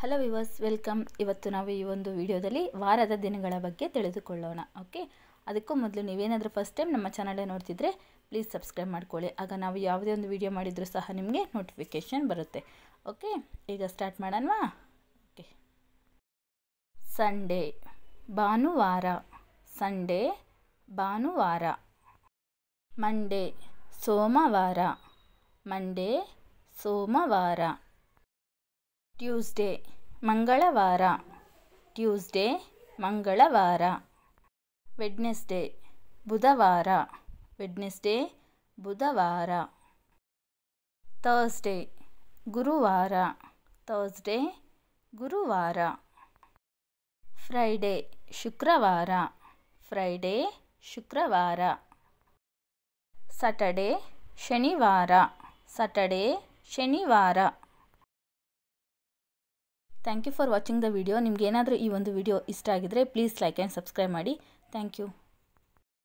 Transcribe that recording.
Hello viewers, welcome. ಇವತ್ತು ನಾವು ಈ ಒಂದು ವಿಡಿಯೋದಲ್ಲಿ ವಾರದ ದಿನಗಳ ಬಗ್ಗೆ ತಿಳಿದುಕೊಳ್ಳೋಣ. ಓಕೆ, ಅದಕ್ಕೂ ಮೊದಲು ನೀವೇನಾದರೂ ಫಸ್ಟ್ ಟೈಮ್ ನಮ್ಮ ಚಾನಲ್ ನೋಡ್ತಿದ್ರೆ ಪ್ಲೀಸ್ ಸಬ್ಸ್ಕ್ರೈಬ್ ಮಾಡ್ಕೊಳ್ಳಿ. ಆಗ ನಾವು ಯಾವುದೇ ಒಂದು ವಿಡಿಯೋ ಮಾಡಿದರೂ ಸಹ ನಿಮಗೆ ನೋಟಿಫಿಕೇಷನ್ ಬರುತ್ತೆ. ಓಕೆ, ಈಗ ಸ್ಟಾರ್ಟ್ ಮಾಡೋಣವಾ? ಓಕೆ. ಸಂಡೇ ಭಾನುವಾರ, ಸಂಡೇ ಭಾನುವಾರ. ಮಂಡೇ ಸೋಮವಾರ, ಮಂಡೇ ಸೋಮವಾರ. ಟ್ಯೂಸ್ಡೇ ಮಂಗಳವಾರ, ಟ್ಯೂಸ್ಡೇ ಮಂಗಳವಾರ. ವೆಡ್ನೆಸ್ಡೇ ಬುಧವಾರ, ವೆಡ್ನೆಸ್ಡೇ ಬುಧವಾರ. ಥರ್ಸ್ಡೇ ಗುರುವಾರ, ಥರ್ಸ್ಡೇ ಗುರುವಾರ. ಫ್ರೈಡೇ ಶುಕ್ರವಾರ, ಫ್ರೈಡೇ ಶುಕ್ರವಾರ. ಸ್ಯಾಟರ್ಡೇ ಶನಿವಾರ, ಸ್ಯಾಟರ್ಡೇ ಶನಿವಾರ. Thank you for watching the video. ನಿಮ್ಗೆ ಏನಾದರೂ ಈ ಒಂದು ವಿಡಿಯೋ ಇಷ್ಟ ಆಗಿದ್ರೆ ಪ್ಲೀಸ್ ಲೈಕ್ ಆ್ಯಂಡ್ ಸಬ್ಸ್ಕ್ರೈಬ್ ಮಾಡಿ. Thank you.